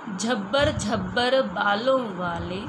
झब्बर झब्बर बालों वाले,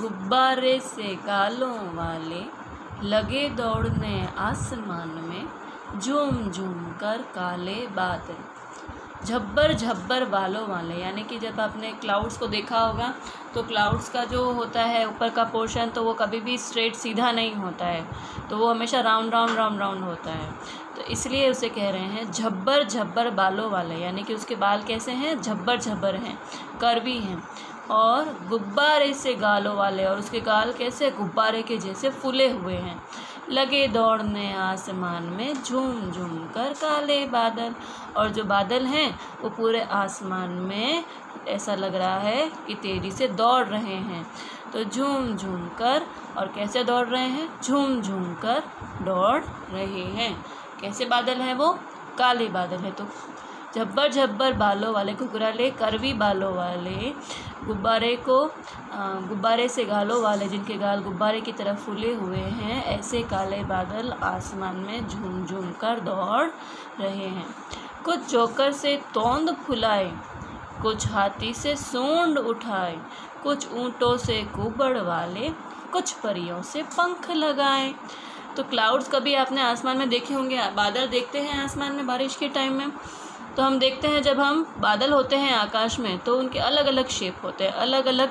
गुब्बारे से गालों वाले, लगे दौड़ने आसमान में, झूम झूम कर काले बादल। झब्बर झब्बर बालों वाले यानी कि जब आपने क्लाउड्स को देखा होगा तो क्लाउड्स का जो होता है ऊपर का पोर्शन, तो वो कभी भी स्ट्रेट सीधा नहीं होता है, तो वो हमेशा राउंड राउंड राउंड राउंड होता है। तो इसलिए उसे कह रहे हैं झब्बर झब्बर बालों वाले, यानी कि उसके बाल कैसे हैं, झब्बर झब्बर हैं, कर्वी हैं। और गुब्बारे से गालों वाले, और उसके गाल कैसे, गुब्बारे के जैसे फूले हुए हैं। लगे दौड़ने आसमान में, झूम झूम कर काले बादल। और जो बादल हैं वो पूरे आसमान में ऐसा लग रहा है कि तेज़ी से दौड़ रहे हैं। तो झूम झूम कर, और कैसे दौड़ रहे हैं, झूम झूम कर दौड़ रहे हैं। कैसे बादल हैं वो, काले बादल है। तो झब्बर झब्बर बालों वाले, घुघराले करवी बालों वाले, गुब्बारे से गालों वाले, जिनके गाल गुब्बारे की तरह फूले हुए हैं, ऐसे काले बादल आसमान में झूम झूम कर दौड़ रहे हैं। कुछ जोकर से तोंद फुलाए, कुछ हाथी से सूंड उठाए, कुछ ऊँटों से कुबड़ वाले, कुछ परियों से पंख लगाए। तो क्लाउड्स कभी आपने आसमान में देखे होंगे, बादल देखते हैं आसमान में बारिश के टाइम में, तो हम देखते हैं जब हम बादल होते हैं आकाश में तो उनके अलग अलग शेप होते हैं, अलग अलग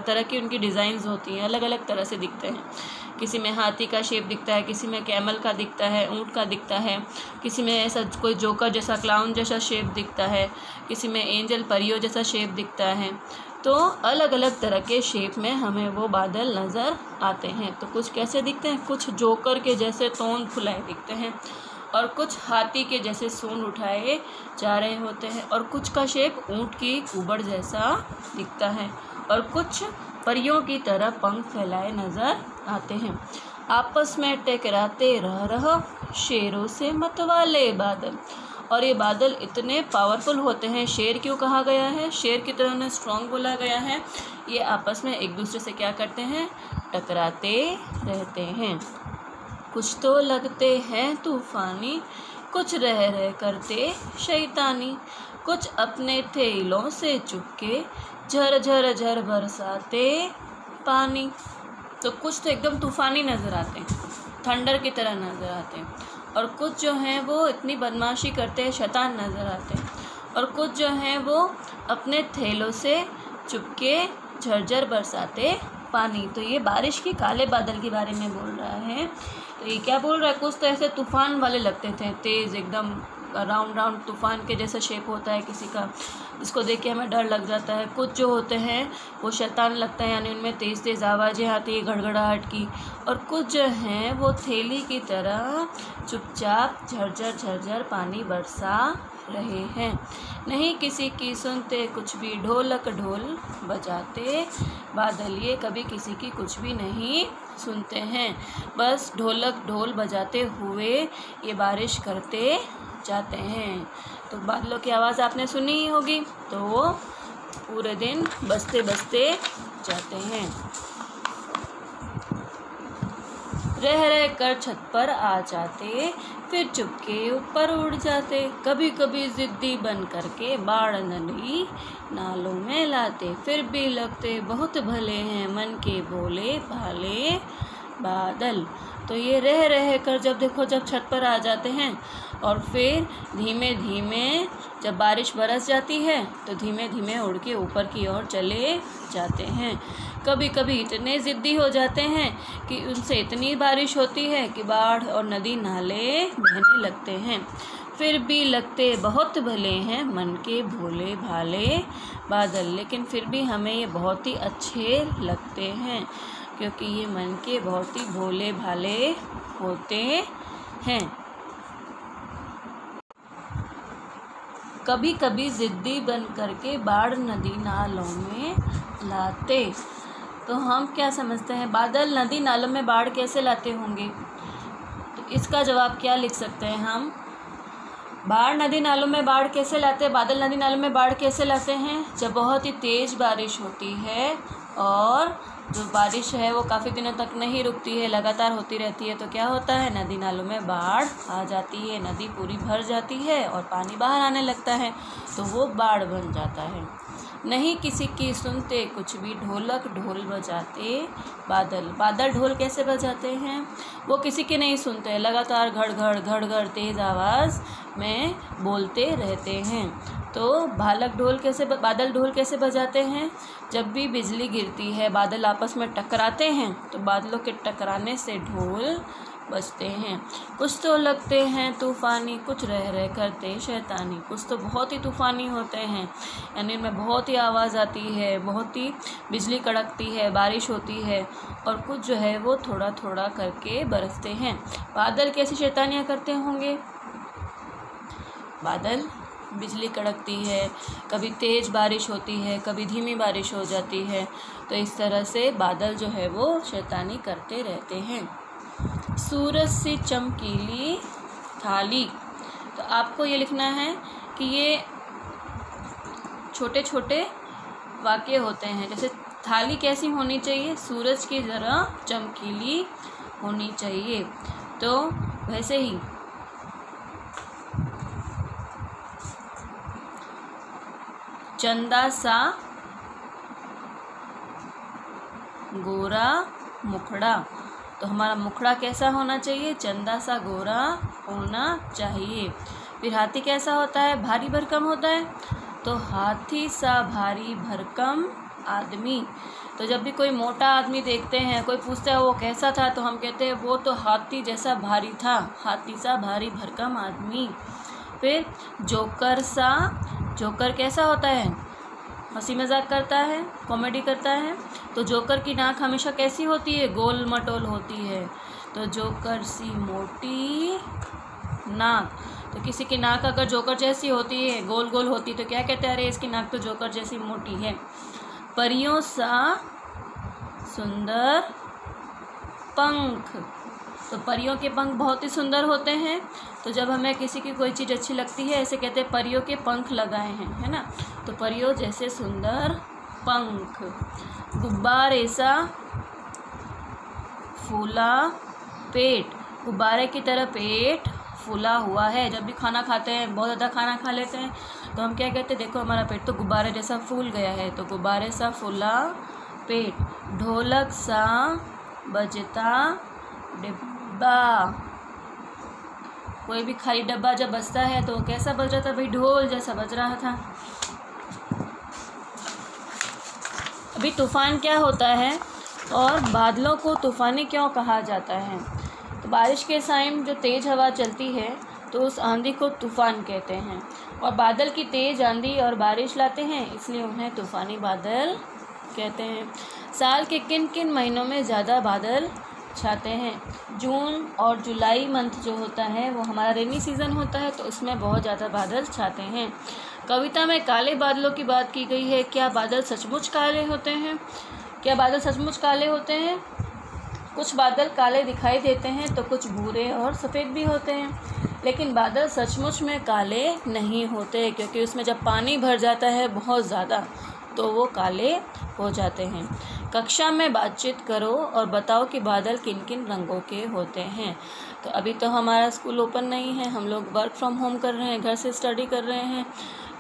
तरह की उनकी डिज़ाइंस होती हैं, अलग अलग तरह से दिखते हैं। किसी में हाथी का शेप दिखता है, किसी में कैमल का दिखता है, ऊँट का दिखता है, किसी में ऐसा कोई जोकर जैसा, क्लाउन जैसा शेप दिखता है, किसी में एंजल परियों जैसा शेप दिखता है। तो अलग अलग तरह के शेप में हमें वो बादल नज़र आते हैं। तो कुछ कैसे दिखते हैं, कुछ जोकर के जैसे तोंद फुलाए दिखते हैं, और कुछ हाथी के जैसे सूंड उठाए जा रहे होते हैं, और कुछ का शेप ऊँट की कुबड़ जैसा दिखता है, और कुछ परियों की तरह पंख फैलाए नज़र आते हैं। आपस में टकराते रह शेरों से मतवाले बादल। और ये बादल इतने पावरफुल होते हैं, शेर क्यों कहा गया है, शेर की तरह उन्हें स्ट्रॉन्ग बोला गया है। ये आपस में एक दूसरे से क्या करते हैं, टकराते रहते हैं। कुछ तो लगते हैं तूफानी, कुछ रह रह करते शैतानी, कुछ अपने थैलों से चुपके झर झर झर बरसाते पानी। तो कुछ तो एकदम तूफानी नज़र आते हैं, थंडर की तरह नज़र आते हैं, और कुछ जो हैं वो इतनी बदमाशी करते हैं, शैतान नज़र आते हैं, और कुछ जो हैं वो अपने थैलों से चुपके झरझर बरसाते पानी। तो ये बारिश की काले बादल के बारे में बोल रहा है। तो ये क्या बोल रहा है, कुछ तो ऐसे तूफान वाले लगते थे, तेज़ एकदम राउंड राउंड तूफान के जैसा शेप होता है किसी का, जिसको देख के हमें डर लग जाता है। कुछ जो होते हैं वो शैतान लगता है, यानी उनमें तेज़ तेज़ आवाज़ें आती है गड़गड़ाहट की। और कुछ जो हैं वो थैली की तरह चुपचाप झरझर झरझर पानी बरसा रहे हैं। नहीं किसी की सुनते कुछ भी, ढोलक ढोल बजाते बादल। ये कभी किसी की कुछ भी नहीं सुनते हैं, बस ढोलक ढोल बजाते हुए ये बारिश करते जाते हैं। तो बादलों की आवाज़ आपने सुनी ही होगी, तो वो पूरे दिन बजते बजते जाते हैं। रह रह कर छत पर आ जाते, फिर चुपके ऊपर उड़ जाते। कभी कभी ज़िद्दी बन करके बाढ़ नदी नालों में लाते, फिर भी लगते बहुत भले हैं मन के भोले भाले बादल। तो ये रह रह कर जब देखो, जब छत पर आ जाते हैं और फिर धीमे धीमे जब बारिश बरस जाती है तो धीमे धीमे उड़ के ऊपर की ओर चले जाते हैं। कभी कभी इतने ज़िद्दी हो जाते हैं कि उनसे इतनी बारिश होती है कि बाढ़ और नदी नाले बहने लगते हैं। फिर भी लगते बहुत भले हैं मन के भोले भाले बादल, लेकिन फिर भी हमें ये बहुत ही अच्छे लगते हैं, क्योंकि ये मन के बहुत ही भोले भाले होते हैं। कभी कभी ज़िद्दी बन करके बाढ़ नदी नालों में लाते। तो हम क्या समझते हैं, बादल नदी नालों में बाढ़ कैसे लाते होंगे? तो इसका जवाब क्या लिख सकते हैं हम, बाढ़ नदी नालों में बाढ़ कैसे लाते हैं, बादल नदी नालों में बाढ़ कैसे लाते हैं? जब बहुत ही तेज़ बारिश होती है और जो बारिश है वो काफ़ी दिनों तक नहीं रुकती है, लगातार होती रहती है, तो क्या होता है, नदी नालों में बाढ़ आ जाती है, नदी पूरी भर जाती है और पानी बाहर आने लगता है, तो वो बाढ़ बन जाता है। नहीं किसी की सुनते कुछ भी, ढोलक ढोल बजाते बादल। बादल ढोल कैसे बजाते हैं, वो किसी की नहीं सुनते, लगातार घड़ घड़ तेज़ आवाज़ में बोलते रहते हैं। तो बादल ढोल कैसे बजाते हैं, जब भी बिजली गिरती है, बादल आपस में टकराते हैं, तो बादलों के टकराने से ढोल बजते हैं। कुछ तो लगते हैं तूफ़ानी, कुछ रह करते शैतानी। कुछ तो बहुत ही तूफ़ानी होते हैं, यानी इनमें बहुत ही आवाज़ आती है, बहुत ही बिजली कड़कती है, बारिश होती है, और कुछ जो है वो थोड़ा थोड़ा करके बरसते हैं। बादल कैसी शैतानियाँ करते होंगे, बादल बिजली कड़कती है, कभी तेज़ बारिश होती है, कभी धीमी बारिश हो जाती है, तो इस तरह से बादल जो है वो शैतानी करते रहते हैं। सूरज सी चमकीली थाली, तो आपको ये लिखना है कि ये छोटे छोटे वाक्य होते हैं। जैसे थाली कैसी होनी चाहिए, सूरज की तरह चमकीली होनी चाहिए, तो वैसे ही चंदा सा गोरा मुखड़ा, तो हमारा मुखड़ा कैसा होना चाहिए, चंदा सा गोरा होना चाहिए। फिर हाथी कैसा होता है, भारी भरकम होता है, तो हाथी सा भारी भरकम आदमी। तो जब भी कोई मोटा आदमी देखते हैं, कोई पूछता है वो कैसा था, तो हम कहते हैं वो तो हाथी जैसा भारी था, हाथी सा भारी भरकम आदमी। फिर जोकर कैसा होता है, हंसी मजाक करता है, कॉमेडी करता है, तो जोकर की नाक हमेशा कैसी होती है, गोल मटोल होती है, तो जोकर सी मोटी नाक। तो किसी की नाक अगर जोकर जैसी होती है, गोल गोल होती है, तो क्या कहते हैं, अरे इसकी नाक तो जोकर जैसी मोटी है। परियों सा सुंदर पंख, तो परियों के पंख बहुत ही सुंदर होते हैं, तो जब हमें किसी की कोई चीज़ अच्छी लगती है, ऐसे कहते हैं परियों के पंख लगाए हैं, है ना, तो परियों जैसे सुंदर पंख। गुब्बारे सा फूला पेट, गुब्बारे की तरह पेट फूला हुआ है। जब भी खाना खाते हैं, बहुत ज़्यादा खाना खा लेते हैं, तो हम क्या कहते हैं, देखो हमारा पेट तो गुब्बारे जैसा फूल गया है, तो गुब्बारे सा फूला पेट। ढोलक सा बजता डिब्बा, कोई भी खाली डब्बा जब बजता है तो कैसा बज रहा था भाई, ढोल जैसा बज रहा था। अभी तूफ़ान क्या होता है और बादलों को तूफ़ानी क्यों कहा जाता है, तो बारिश के टाइम जो तेज़ हवा चलती है तो उस आंधी को तूफ़ान कहते हैं, और बादल की तेज़ आंधी और बारिश लाते हैं, इसलिए उन्हें तूफ़ानी बादल कहते हैं। साल के किन किन महीनों में ज़्यादा बादल छाते हैं, जून और जुलाई मंथ जो होता है वो हमारा रेनी सीज़न होता है, तो उसमें बहुत ज़्यादा बादल छाते हैं। कविता में काले बादलों की बात की गई है, क्या बादल सचमुच काले होते हैं, क्या बादल सचमुच काले होते हैं, कुछ बादल काले दिखाई देते हैं तो कुछ भूरे और सफ़ेद भी होते हैं, लेकिन बादल सचमुच में काले नहीं होते, क्योंकि उसमें जब पानी भर जाता है बहुत ज़्यादा तो वो काले हो जाते हैं। कक्षा में बातचीत करो और बताओ कि बादल किन किन रंगों के होते हैं। तो अभी तो हमारा स्कूल ओपन नहीं है, हम लोग वर्क फ्रॉम होम कर रहे हैं, घर से स्टडी कर रहे हैं,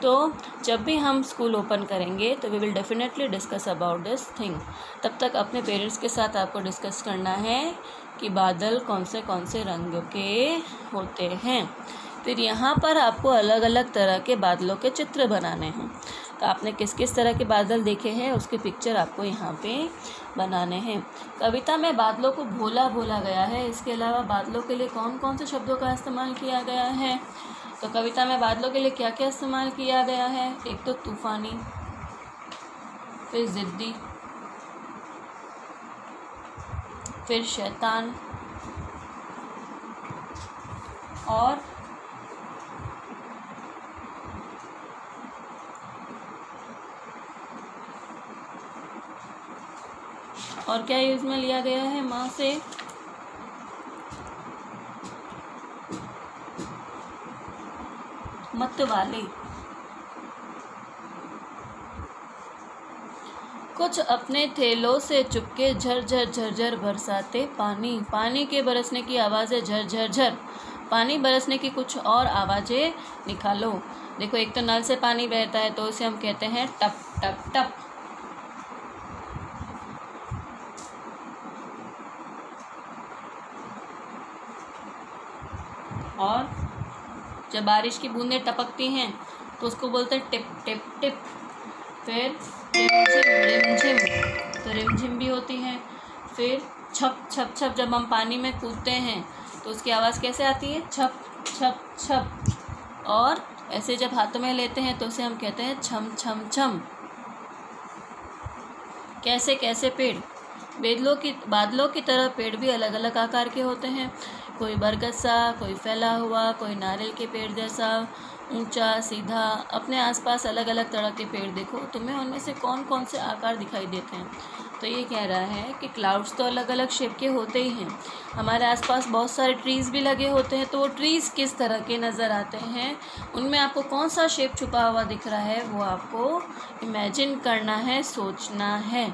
तो जब भी हम स्कूल ओपन करेंगे तो we will definitely discuss about this thing. तब तक अपने पेरेंट्स के साथ आपको डिस्कस करना है कि बादल कौन से रंगों के होते हैं। फिर यहाँ पर आपको अलग अलग तरह के बादलों के चित्र बनाने हैं, तो आपने किस किस तरह के बादल देखे हैं उसके पिक्चर आपको यहाँ पे बनाने हैं। कविता में बादलों को भोला बोला गया है, इसके अलावा बादलों के लिए कौन कौन से शब्दों का इस्तेमाल किया गया है, तो कविता में बादलों के लिए क्या क्या इस्तेमाल किया गया है, एक तो तूफ़ानी, फिर ज़िद्दी, फिर शैतान, और क्या यूज़ में लिया गया है, माँ से मत वाले। कुछ अपने थैलों से चुपके झरझर झरझर बरसाते पानी। पानी के बरसने की आवाज़ें झरझर झर। पानी बरसने की कुछ और आवाज़ें निकालो। देखो, एक तो नल से पानी बहता है तो उसे हम कहते हैं टप टप टप। और जब बारिश की बूंदें टपकती हैं तो उसको बोलते हैं टिप टिप टिप। फिर रिमझिम रिमझिम, तो रिमझिम भी होती है। फिर छप छप छप, जब हम पानी में कूदते हैं तो उसकी आवाज़ कैसे आती है? छप छप छप। और ऐसे जब हाथों में लेते हैं तो उसे हम कहते हैं छम छम छम। कैसे कैसे पेड़? बादलों की तरह पेड़ भी अलग अलग आकार के होते हैं। कोई बरगद सा, कोई फैला हुआ, कोई नारियल के पेड़ जैसा ऊंचा सीधा। अपने आसपास अलग अलग तरह के पेड़ देखो, तुम्हें उनमें से कौन कौन से आकार दिखाई देते हैं? तो ये कह रहा है कि क्लाउड्स तो अलग अलग शेप के होते ही हैं। हमारे आसपास बहुत सारे ट्रीज़ भी लगे होते हैं, तो वो ट्रीज़ किस तरह के नज़र आते हैं, उनमें आपको कौन सा शेप छुपा हुआ दिख रहा है, वो आपको इमेजिन करना है, सोचना है।